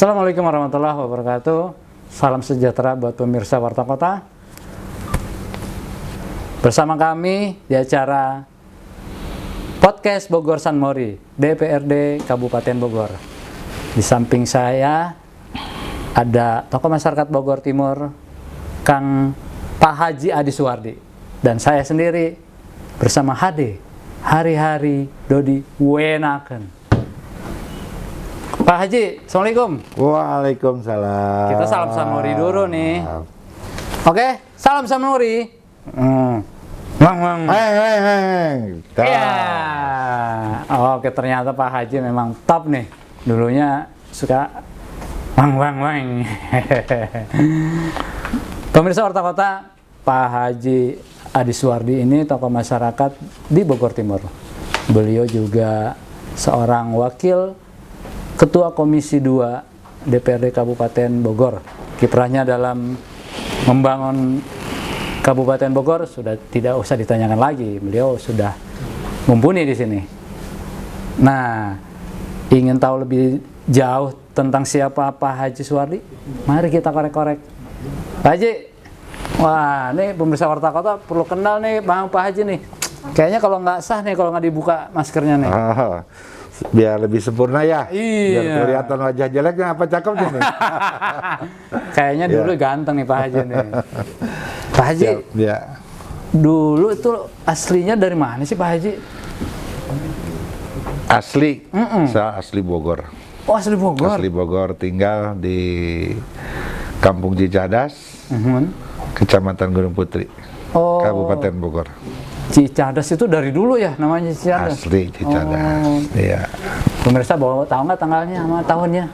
Assalamualaikum warahmatullahi wabarakatuh. Salam sejahtera buat pemirsa Warta Kota. Bersama kami di acara Podcast Bogor San Mori, DPRD Kabupaten Bogor. Di samping saya ada tokoh masyarakat Bogor Timur, Kang Pak Haji Adi Suwardi. Dan saya sendiri bersama HD, Hari-Hari Dodi Wenaken. Pak Haji, Assalamualaikum. Waalaikumsalam. Kita salam San Mori dulu nih. Oke, salam San Mori. Wang. Iya. Oke, ternyata Pak Haji memang top nih. Dulunya suka wang. Pemirsa Warta Kota, Pak Haji Adi Suwardi ini tokoh masyarakat di Bogor Timur. Beliau juga seorang wakil Ketua Komisi 2 DPRD Kabupaten Bogor. Kiprahnya dalam membangun Kabupaten Bogor sudah tidak usah ditanyakan lagi. Beliau sudah mumpuni di sini. Nah, ingin tahu lebih jauh tentang siapa Pak Haji Suwardi? Mari kita korek-korek. Pak Haji, wah, ini pemirsa Warta Kota perlu kenal nih Bang Pak Haji nih. Kayaknya kalau nggak sah nih kalau nggak dibuka maskernya nih. Biar lebih sempurna ya. Iya. Biar kelihatan wajah jeleknya apa cakep nih. Kayaknya dulu ganteng nih Pak Haji nih. Pak Haji, ya. Dulu itu aslinya dari mana sih Pak Haji? Asli, saya asli Bogor. Oh, asli Bogor? Asli Bogor, tinggal di Kampung Cicadas, Kecamatan Gunung Putri, Kabupaten Bogor. Cicadas itu dari dulu ya namanya Cicadas? Asli Cicadas, iya. Pemirsa tahu nggak tanggalnya sama tahunnya?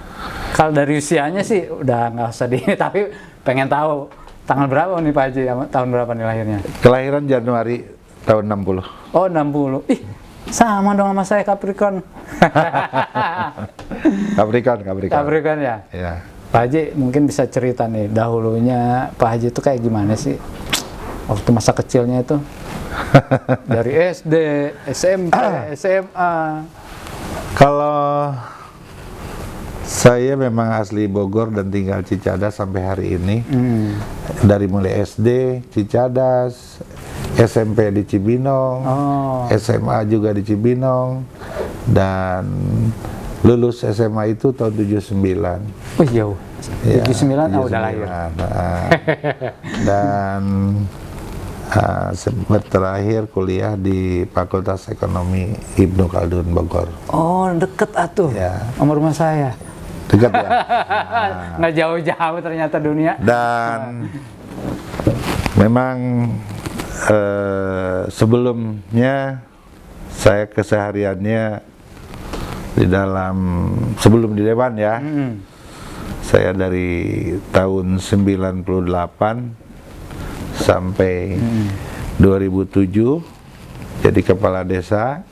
Kalau dari usianya sih udah nggak usah tapi pengen tahu tanggal berapa nih Pak Haji, tahun berapa nih lahirnya? Kelahiran Januari tahun 60. Oh, 60. Ih, sama dong sama saya, Capricorn. Capricorn ya? Ya. Pak Haji mungkin bisa cerita nih, dahulunya Pak Haji itu kayak gimana sih? Waktu masa kecilnya itu? Dari SD, SMP, SMA. Kalau saya memang asli Bogor dan tinggal Cicadas sampai hari ini. Dari mulai SD Cicadas, SMP di Cibinong, SMA juga di Cibinong, dan lulus SMA itu tahun 79. Wih, jauh. 79, ya, udah lahir. Dan sempat terakhir kuliah di Fakultas Ekonomi Ibnu Khaldun Bogor. Oh, deket atuh. Ya. Sama rumah saya. Dekat ya? Nggak jauh-jauh ternyata dunia. Dan memang sebelumnya saya kesehariannya di dalam, sebelum di Dewan ya, saya dari tahun 98 sampai 2007 jadi kepala desa,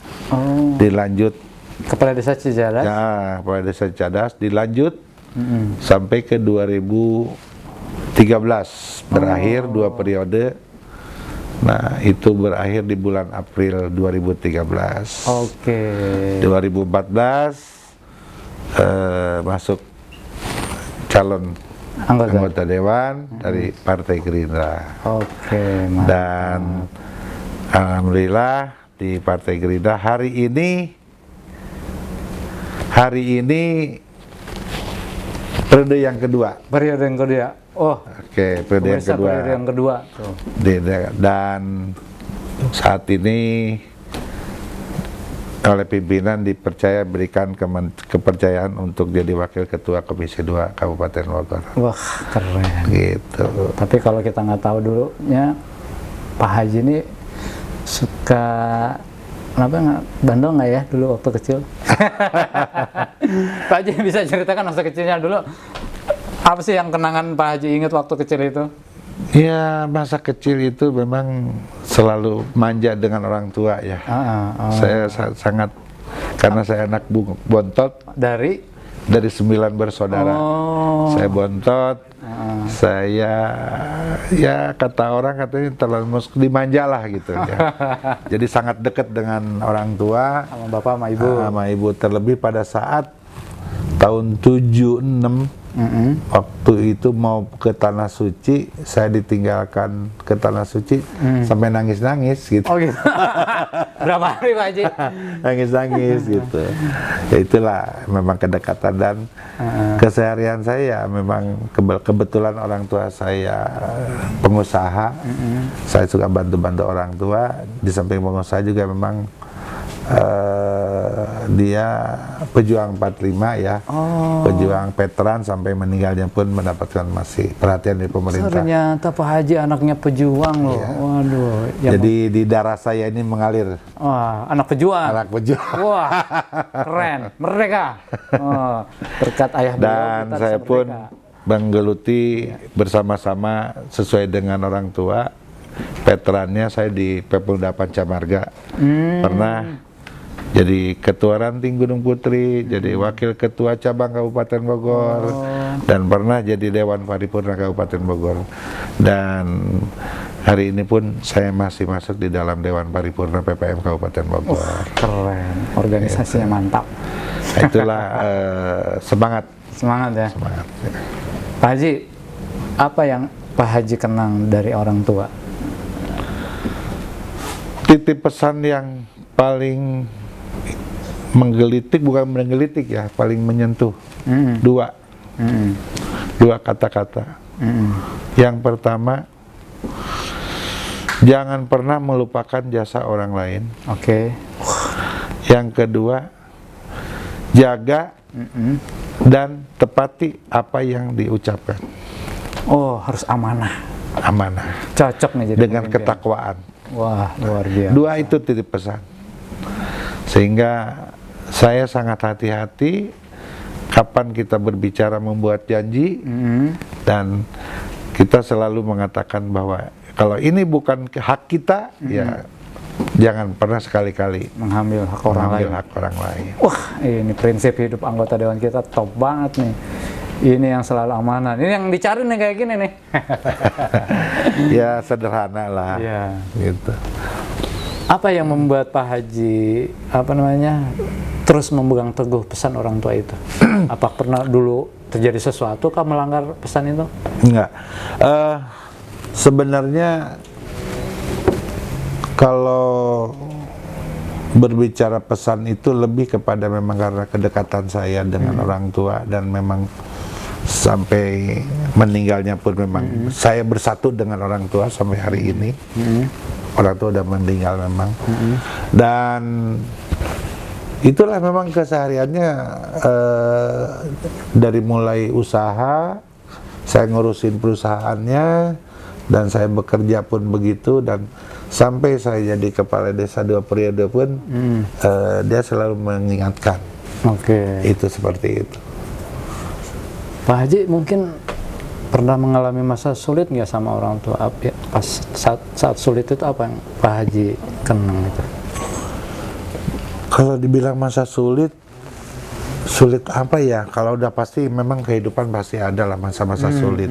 dilanjut Kepala Desa Cicadas? ya, kepala desa Cicadas, dilanjut sampai ke 2013, berakhir 2 periode. Nah, itu berakhir di bulan April 2013. 2014 masuk calon anggota Dewan dari Partai Gerindra. Mantap. Dan alhamdulillah di Partai Gerindra hari ini periode yang kedua. Periode yang kedua. Periode yang kedua. Periode yang kedua. Dan saat ini oleh pimpinan dipercaya berikan kepercayaan untuk jadi wakil ketua Komisi 2 Kabupaten Bogor. Wah, keren. Gitu. Tapi kalau kita nggak tahu dulunya, Pak Haji ini suka bandel nggak ya dulu waktu kecil? Pak Haji bisa ceritakan masa kecilnya dulu. Apa sih yang kenangan Pak Haji ingat waktu kecil itu? Ya, masa kecil itu memang selalu manja dengan orang tua ya. Saya sangat, karena saya anak bontot dari 9 bersaudara. Saya bontot, saya ya kata orang katanya terlalu dimanja lah gitu ya. Jadi sangat dekat dengan orang tua, sama bapak sama ibu. Sama ibu, terlebih pada saat tahun 76 waktu itu mau ke Tanah Suci, saya ditinggalkan ke Tanah Suci sampai nangis-nangis gitu. Oh gitu. Berapa hari Pak Haji? Nangis-nangis gitu. Ya itulah memang kedekatan dan keseharian saya memang kebetulan orang tua saya pengusaha. Saya suka bantu-bantu orang tua. Di samping pengusaha juga memang dia pejuang 45 ya, pejuang veteran sampai meninggalnya pun mendapatkan masih perhatian dari pemerintah. Ternyata Pak Haji anaknya pejuang loh. Iya. Waduh. Jadi di darah saya ini mengalir. Wah, anak pejuang. Anak pejuang. Wah, keren, merdeka. Berkat ayah beliau Dan kita saya bisa pun merdeka. menggeluti bersama-sama sesuai dengan orang tua. Veterannya saya di Pepulda Pancamarga. Pernah jadi ketua ranting Gunung Putri, jadi wakil ketua cabang Kabupaten Bogor, dan pernah jadi Dewan Paripurna Kabupaten Bogor. Dan hari ini pun saya masih masuk di dalam Dewan Paripurna PPM Kabupaten Bogor. Keren, organisasinya mantap. Itulah semangat. Semangat ya. Semangat. Pak Haji, apa yang Pak Haji kenang dari orang tua? Titip pesan yang paling menggelitik, bukan menggelitik ya, paling menyentuh. Dua kata-kata. Yang pertama, jangan pernah melupakan jasa orang lain. Oke. Yang kedua, jaga dan tepati apa yang diucapkan. Oh, harus amanah. Amanah. Cocok nih jadi Dengan pemimpin. ketakwaan. Wah, luar biasa. Dua itu titip pesan. Sehingga saya sangat hati-hati kapan kita berbicara membuat janji, dan kita selalu mengatakan bahwa kalau ini bukan hak kita, ya jangan pernah sekali-kali mengambil hak orang lain. Wah, ini prinsip hidup anggota dewan kita top banget nih. Ini yang selalu amanah. Ini yang dicari nih kayak gini nih. Ya sederhana lah. Iya. Gitu. Apa yang membuat Pak Haji terus memegang teguh pesan orang tua itu? Apa pernah dulu terjadi sesuatu kah melanggar pesan itu? Enggak. Sebenarnya kalau berbicara pesan itu lebih kepada memang karena kedekatan saya dengan orang tua, dan memang sampai meninggalnya pun memang saya bersatu dengan orang tua sampai hari ini. Orang tua udah meninggal memang. Dan itulah memang kesehariannya, dari mulai usaha, saya ngurusin perusahaannya, dan saya bekerja pun begitu, dan sampai saya jadi kepala desa 2 periode pun dia selalu mengingatkan. Itu seperti itu. Pak Haji mungkin pernah mengalami masa sulit nggak sama orang tua? Pas saat sulit itu apa yang Pak Haji kenang itu? Kalau dibilang masa sulit apa ya? Kalau udah pasti memang kehidupan pasti ada lah masa-masa sulit.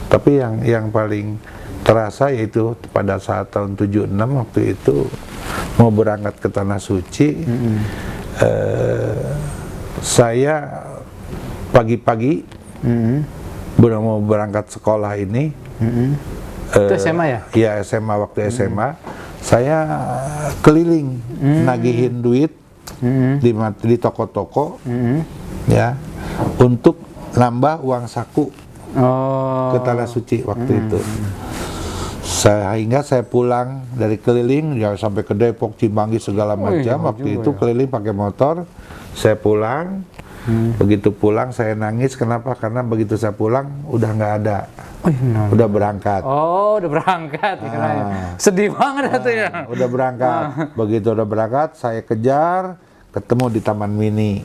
Tapi yang paling terasa yaitu pada saat tahun 76 waktu itu mau berangkat ke Tanah Suci, saya pagi-pagi mau berangkat sekolah ini. Itu SMA ya? Iya, SMA. Waktu SMA saya keliling nagihin duit di toko-toko, ya, untuk nambah uang saku ke Tanah Suci waktu itu. Sehingga saya pulang dari keliling, ya sampai ke Depok, Cimanggis segala macam. Waktu itu keliling pakai motor. Saya pulang. Begitu pulang saya nangis. Kenapa? Karena begitu saya pulang udah nggak ada. Udah berangkat. Oh, udah berangkat. Sedih banget itu ya. Udah berangkat. Begitu udah berangkat, saya kejar, ketemu di Taman Mini.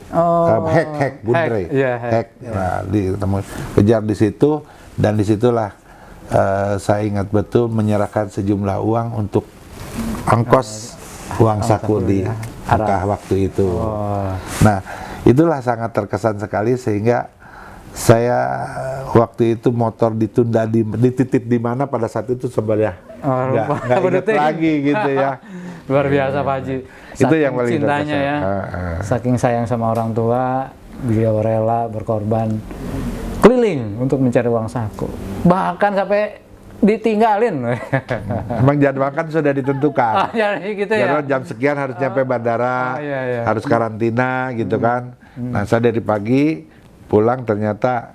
Hek Bundre. Hek. Nah, ketemu, kejar di situ, dan disitulah saya ingat betul menyerahkan sejumlah uang untuk ongkos uang saku di Mekah waktu itu. Nah, itulah sangat terkesan sekali, sehingga saya waktu itu motor ditunda dititip di mana pada saat itu sebenarnya nggak ingat lagi gitu ya. Luar biasa Pak Haji. Itu yang paling cintanya ya. Saking sayang sama orang tua, beliau rela berkorban keliling untuk mencari uang saku. Bahkan sampai ditinggalin. Emang jadwal kan sudah ditentukan. Jadi gitu ya. Jadwal jam sekian harus nyampe bandara, iya. harus karantina gitu kan. Nah saya dari pagi pulang ternyata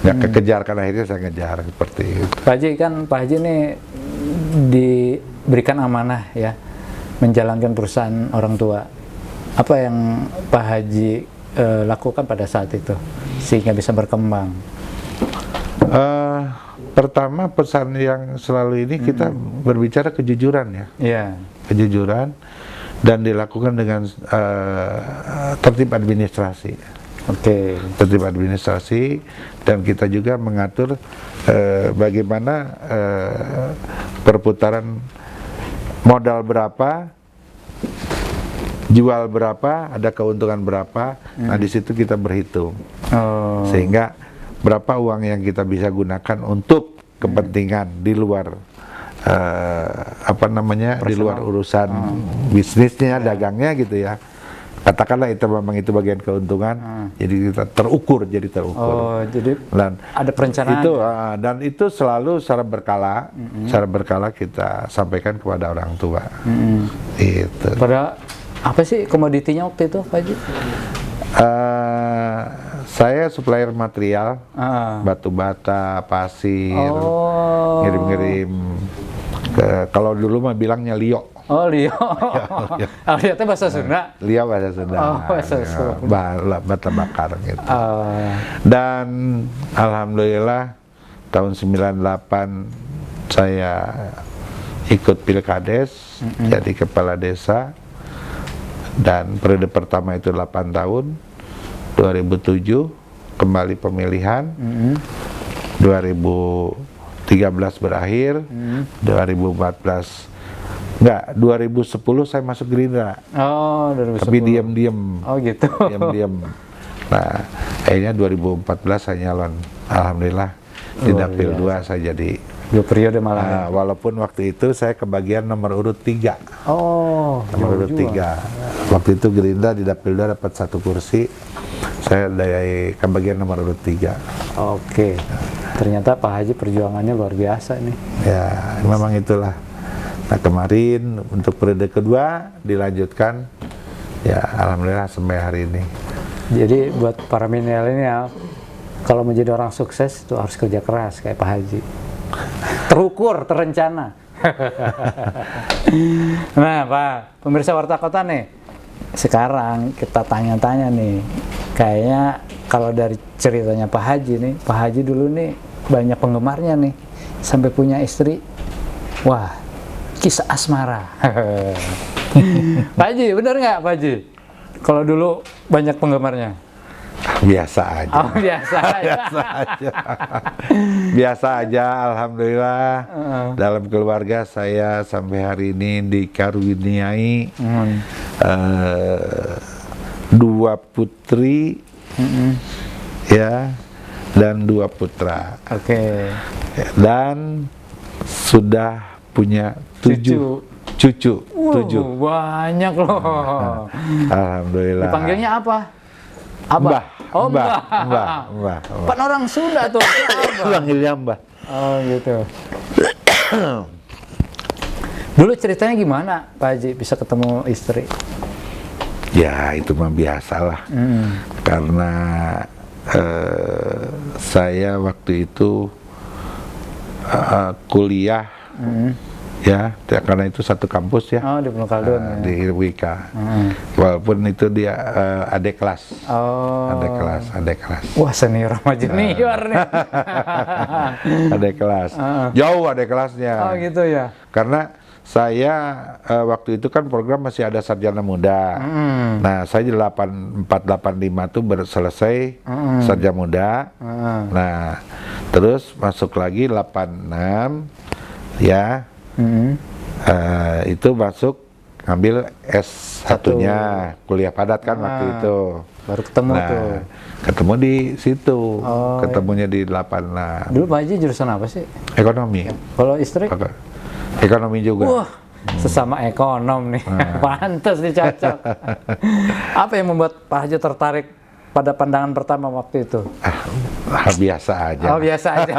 nggak kekejar, kan akhirnya saya ngejar seperti itu. Pak Haji ini diberikan amanah ya, menjalankan perusahaan orang tua. Apa yang Pak Haji lakukan pada saat itu sehingga bisa berkembang? Pertama pesan yang selalu ini kita berbicara kejujuran ya. Iya. Kejujuran dan dilakukan dengan tertib administrasi. Oke. Tertib administrasi, dan kita juga mengatur bagaimana perputaran modal berapa, jual berapa, ada keuntungan berapa. Nah di situ kita berhitung, sehingga berapa uang yang kita bisa gunakan untuk kepentingan di luar di luar urusan bisnisnya, dagangnya gitu ya. Katakanlah itu memang itu bagian keuntungan, jadi kita terukur. Oh, jadi dan ada perencanaan. Itu dan itu selalu secara berkala kita sampaikan kepada orang tua. Itu. Pada apa sih komoditinya waktu itu, Pak Haji? Saya supplier material, batu bata, pasir, ngirim-ngirim. Kalau dulu mah bilangnya Lio. Oh, Lio. Lio itu bahasa Sunda? Lio bahasa Sunda. Oh, bahasa Sunda. Bata bakar gitu. Dan alhamdulillah tahun 98 saya ikut Pilkades, jadi kepala desa, dan periode pertama itu 8 tahun. 2007 kembali pemilihan, 2013 berakhir, 2014 enggak, 2010 saya masuk Gerindra. Oh, 2010. Tapi diam-diam. Oh gitu. Diam-diam. Nah, akhirnya 2014 saya nyalon. Alhamdulillah di Dapil 2 saya jadi 2 periode malah. Walaupun waktu itu saya kebagian nomor urut 3. Oh, nomor urut 3. Waktu itu Gerindra di Dapil 2 dapat 1 kursi. Saya dari kebagian nomor urut 3. Oke. Ternyata Pak Haji perjuangannya luar biasa nih. Ya, memang itulah. Nah, kemarin untuk periode kedua dilanjutkan. Ya, alhamdulillah sampai hari ini. Jadi buat para milenial, kalau menjadi orang sukses itu harus kerja keras kayak Pak Haji. Terukur, terencana. Nah, Pak, pemirsa Warta Kota nih, sekarang kita tanya-tanya nih. Kayaknya kalau dari ceritanya Pak Haji nih, Pak Haji dulu nih banyak penggemarnya nih, sampai punya istri. Wah, kisah asmara. Pak Haji, bener nggak Pak Haji? Kalau dulu banyak penggemarnya? Biasa aja. Oh, biasa aja. Biasa aja. Biasa aja, alhamdulillah. Dalam keluarga saya sampai hari ini dikaruniai 2 putri, ya, dan 2 putra. Oke. Dan sudah punya 7 cucu. 7. Banyak loh. Alhamdulillah. Dipanggilnya apa? Abah. Oh, Mbah. Pan orang Sunda tuh. Panggilnya Mbah. Oh, gitu. Dulu ceritanya gimana Pak Haji bisa ketemu istri? Ya, itu mah biasalah. Karena saya waktu itu kuliah, ya, karena itu satu kampus ya. Oh, di Ibnu Khaldun. Di Wika. Walaupun itu dia adik kelas. Oh. Adik kelas. Wah, senior sama junior nih. Adik kelas. Jauh adik kelasnya. Oh, gitu ya. Karena saya waktu itu kan program masih ada sarjana muda. Nah, saya di 8485 tuh selesai sarjana muda. Nah, terus masuk lagi 86 ya. Itu masuk ngambil S1-nya, kuliah padat kan waktu itu. Baru ketemu tuh. Ketemu di situ. Ketemunya di 86. Dulu Pak Haji jurusan apa sih? Ekonomi. Kalau istri? Ekonomi juga. Wah, sesama ekonom nih. Pantes dicocok. Apa yang membuat Pak Haji tertarik pada pandangan pertama waktu itu? Biasa aja. Oh, biasa aja.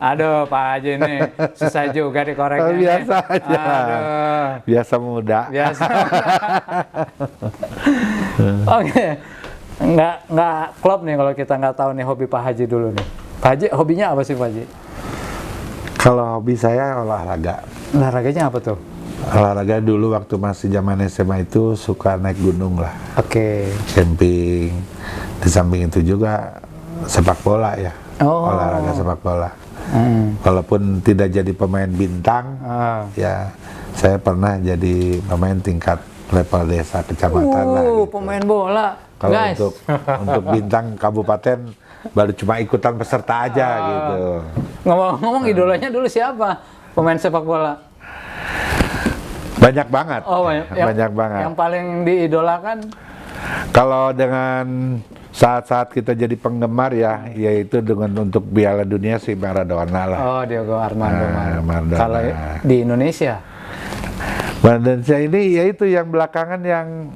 Aduh, Pak Haji ini susah juga dikoreknya. Biasa aja. Aduh. Biasa muda. Biasa. Oke. Nggak klop nih kalau kita nggak tahu nih hobi Pak Haji dulu nih. Pak Haji, hobinya apa sih Pak Haji? Kalau hobi saya olahraga. Olahraganya apa tuh? Olahraga dulu waktu masih zaman SMA itu suka naik gunung lah. Oke. Camping. Di samping itu juga sepak bola ya. Olahraga sepak bola. Walaupun tidak jadi pemain bintang, ya saya pernah jadi pemain tingkat level desa kecamatan lah. Gitu. Pemain bola. Kalau Guys. untuk bintang kabupaten baru cuma ikutan peserta aja gitu. Ngomong-ngomong idolanya dulu siapa? Pemain sepak bola? Banyak banget. Oh, banyak banget. Yang paling diidolakan? Kalau dengan saat-saat kita jadi penggemar ya, yaitu dengan untuk Piala Dunia si Maradona lah. Oh, Diego Armando Maradona. Kalau di Indonesia? Indonesia ini yaitu yang belakangan yang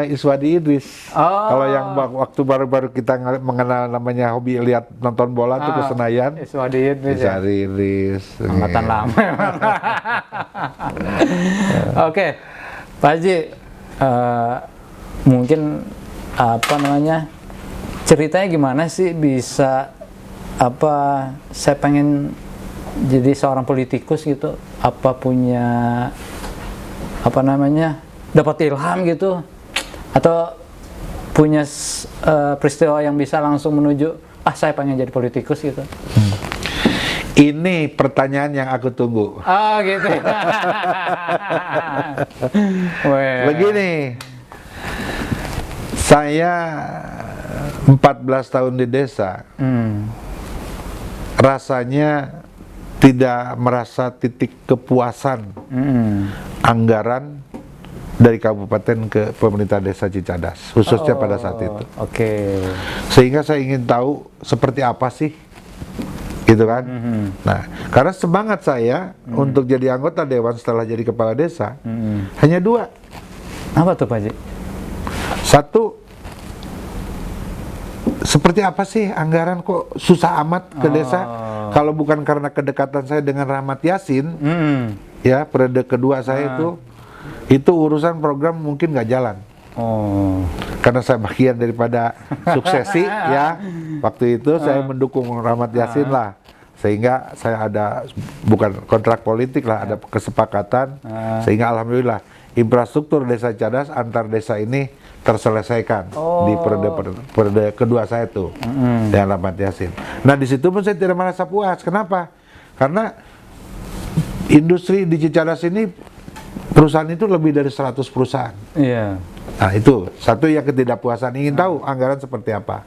Iswadi Idris. Kalau yang waktu baru-baru kita mengenal namanya hobi lihat nonton bola tuh ke Senayan. Iswadi Idris. Iswadi Idris. Angkatan lama. Oke, Pak Haji, mungkin apa namanya ceritanya gimana sih bisa saya pengen jadi seorang politikus gitu, punya dapat ilham gitu, atau punya peristiwa yang bisa langsung menuju saya pengen jadi politikus gitu. Ini pertanyaan yang aku tunggu. Oh gitu. Begini, saya 14 tahun di desa, rasanya tidak merasa titik kepuasan anggaran dari kabupaten ke pemerintah desa Cicadas, khususnya pada saat itu. Sehingga saya ingin tahu seperti apa sih, gitu kan? Nah, karena semangat saya untuk jadi anggota dewan setelah jadi kepala desa hanya dua. Apa tuh Pak Haji? Satu, seperti apa sih anggaran kok susah amat ke desa? Kalau bukan karena kedekatan saya dengan Rahmat Yassin, ya periode kedua saya itu urusan program mungkin nggak jalan. Karena saya bagian daripada suksesi ya, waktu itu saya mendukung Rahmat Yassin lah, sehingga saya ada bukan kontrak politik lah, ada kesepakatan, sehingga alhamdulillah infrastruktur desa Cicadas antar desa ini terselesaikan di periode kedua saya tuh dengan Rahmat Yassin. Nah di situ pun saya tidak merasa puas. Kenapa? Karena industri di Cicadas ini perusahaan itu lebih dari 100 perusahaan. Iya. Nah itu satu yang ketidakpuasan, ingin tahu anggaran seperti apa.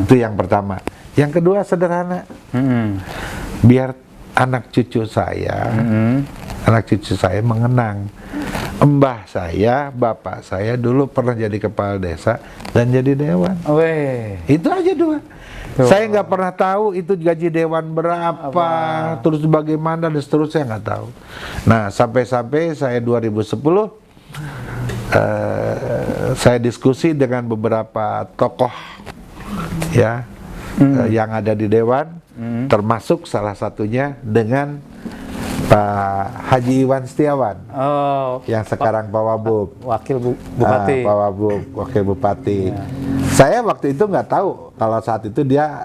Itu yang pertama. Yang kedua sederhana, biar anak cucu saya mengenang mbah saya, bapak saya dulu pernah jadi kepala desa dan jadi dewan. Itu aja dua. Saya nggak pernah tahu itu gaji dewan berapa, terus bagaimana dan seterusnya nggak tahu. Nah sampai-sampai saya 2010 saya diskusi dengan beberapa tokoh ya yang ada di dewan, termasuk salah satunya dengan Pak Haji Iwan Setiawan, yang sekarang Pak Wabub, Wakil Bupati. Pak Wabub, Wakil Bupati. Saya waktu itu nggak tahu kalau saat itu dia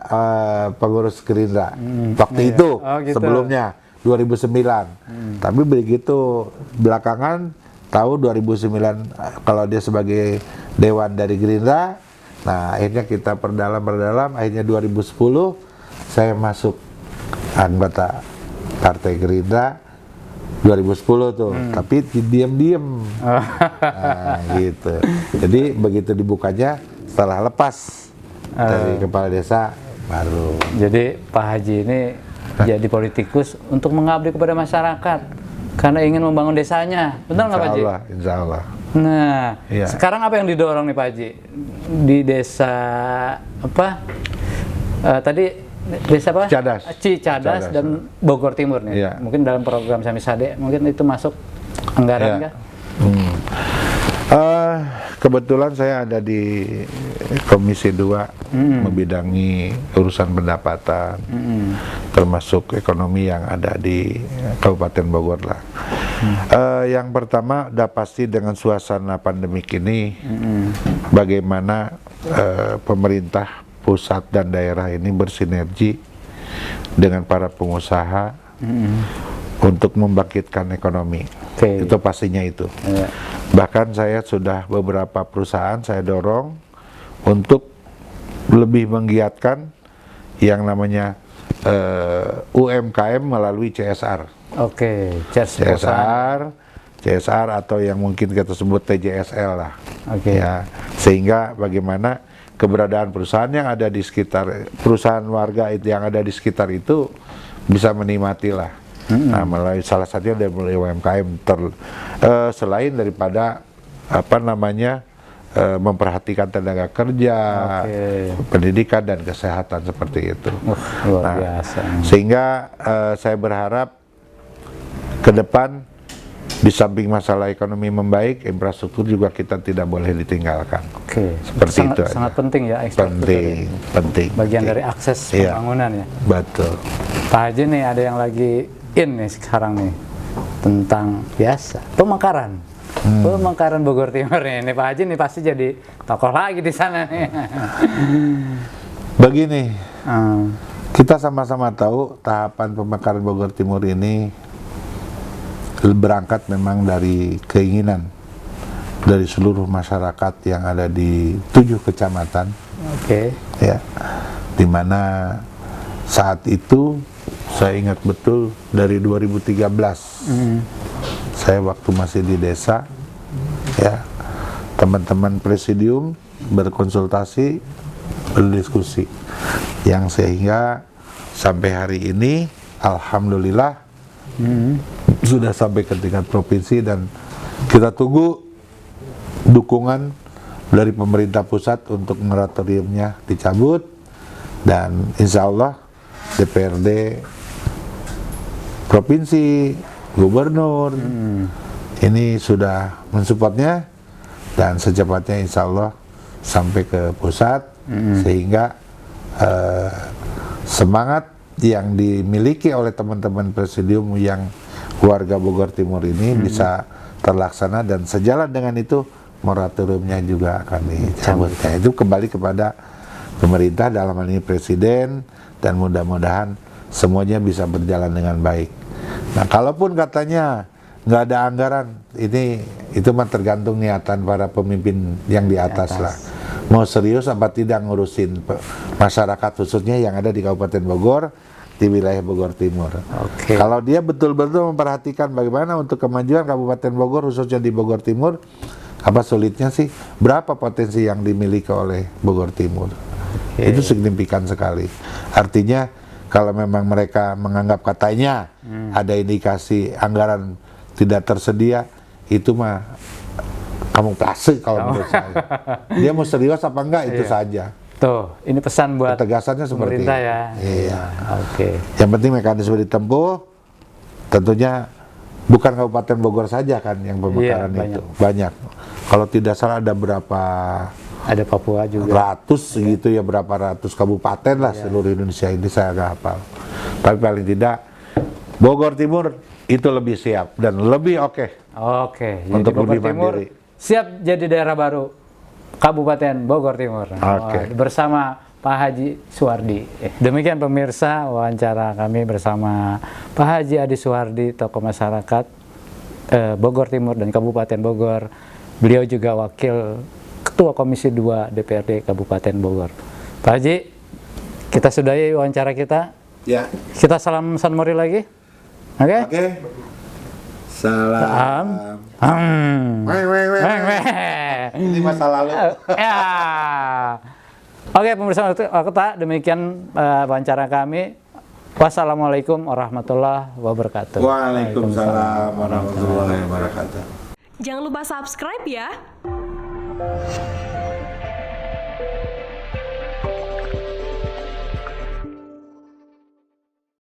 pengurus Gerindra. Waktu itu, gitu. sebelumnya 2009. Tapi begitu belakangan tahu 2009 kalau dia sebagai dewan dari Gerindra. Nah akhirnya kita perdalam, akhirnya 2010 saya masuk anggota Partai Gerindra 2010 tuh, tapi diam-diam. Nah, gitu. Jadi begitu dibukanya setelah lepas dari kepala desa baru. Jadi Pak Haji ini jadi politikus untuk mengabdi kepada masyarakat karena ingin membangun desanya. Benar nggak Pak Haji? Insya Allah. Nah, sekarang apa yang didorong nih Pak Haji di desa tadi? Desa apa? Cicadas dan Bogor Timur nih. Mungkin dalam program Samisade mungkin itu masuk anggaran kah? kebetulan saya ada di Komisi 2 membidangi urusan pendapatan, termasuk ekonomi yang ada di Kabupaten Bogor lah. Yang pertama, udah pasti dengan suasana pandemik ini, bagaimana pemerintah pusat dan daerah ini bersinergi dengan para pengusaha untuk membangkitkan ekonomi. Itu pastinya itu. Bahkan saya sudah beberapa perusahaan saya dorong untuk lebih menggiatkan yang namanya UMKM melalui CSR. CSR atau yang mungkin kita sebut TJSL lah. Ya, sehingga bagaimana keberadaan perusahaan yang ada di sekitar, perusahaan warga itu yang ada di sekitar itu bisa menikmati lah. Nah, melalui salah satunya dari UMKM selain daripada memperhatikan tenaga kerja, pendidikan dan kesehatan seperti itu. Luar biasa. Sehingga saya berharap ke depan di samping masalah ekonomi membaik, infrastruktur juga kita tidak boleh ditinggalkan. Seperti itu. Sangat penting ya infrastruktur. Penting. Bagian dari akses pembangunan ya. Betul. Pak Haji nih ada yang lagi nih sekarang nih tentang biasa pemekaran. Pemekaran Bogor Timur nih. Pak Haji nih pasti jadi tokoh lagi di sana nih. Begini, kita sama-sama tahu tahapan pemekaran Bogor Timur ini berangkat memang dari keinginan dari seluruh masyarakat yang ada di 7 kecamatan. Ya, dimana saat itu saya ingat betul dari 2013 saya waktu masih di desa, ya, teman-teman presidium berkonsultasi, berdiskusi, yang sehingga sampai hari ini alhamdulillah sudah sampai ke tingkat provinsi dan kita tunggu dukungan dari pemerintah pusat untuk moratoriumnya dicabut, dan insya Allah DPRD provinsi, gubernur ini sudah mensupportnya dan secepatnya insya Allah sampai ke pusat, sehingga semangat yang dimiliki oleh teman-teman presidium yang warga Bogor Timur ini bisa terlaksana, dan sejalan dengan itu moratoriumnya juga akan dicabut. Nah, itu kembali kepada pemerintah, dalam hal ini presiden, dan mudah-mudahan semuanya bisa berjalan dengan baik. Nah, kalaupun katanya nggak ada anggaran, itu mah tergantung niatan para pemimpin yang di atas lah. Mau serius apa tidak ngurusin masyarakat khususnya yang ada di Kabupaten Bogor, di wilayah Bogor Timur. Kalau dia betul-betul memperhatikan bagaimana untuk kemajuan Kabupaten Bogor khususnya di Bogor Timur, apa sulitnya sih? Berapa potensi yang dimiliki oleh Bogor Timur? Itu signifikan sekali. Artinya kalau memang mereka menganggap katanya ada indikasi anggaran tidak tersedia, itu mah kamu plase kalau menurut saya. Dia mau serius apa enggak itu saja. Tuh, ini pesan buat ketegasannya seperti pemerintah ya. Iya. Yang penting mekanisme ditempuh, tentunya bukan Kabupaten Bogor saja kan yang pemekaran itu. Banyak. Kalau tidak salah ada berapa? Ada Papua juga. Ratus gitu ya, berapa ratus kabupaten lah seluruh Indonesia ini saya nggak hafal. Tapi paling tidak Bogor Timur itu lebih siap dan lebih untuk jadi lebih Bogor Timur mandiri. Siap jadi daerah baru Kabupaten Bogor Timur. Bersama Pak Haji Suwardi. Demikian pemirsa wawancara kami bersama Pak Haji Adi Suwardi, tokoh masyarakat Bogor Timur dan Kabupaten Bogor. Beliau juga wakil Ketua Komisi 2 DPRD Kabupaten Bogor. Pak Haji, kita sudahi wawancara kita. Ya. Kita salam San Mori lagi. Oke? Salam. Ini masa lalu. Ya. Oke, pemirsa Kota, demikian wawancara kami. Wassalamualaikum warahmatullahi wabarakatuh. Waalaikumsalam warahmatullahi wabarakatuh. Jangan lupa subscribe ya.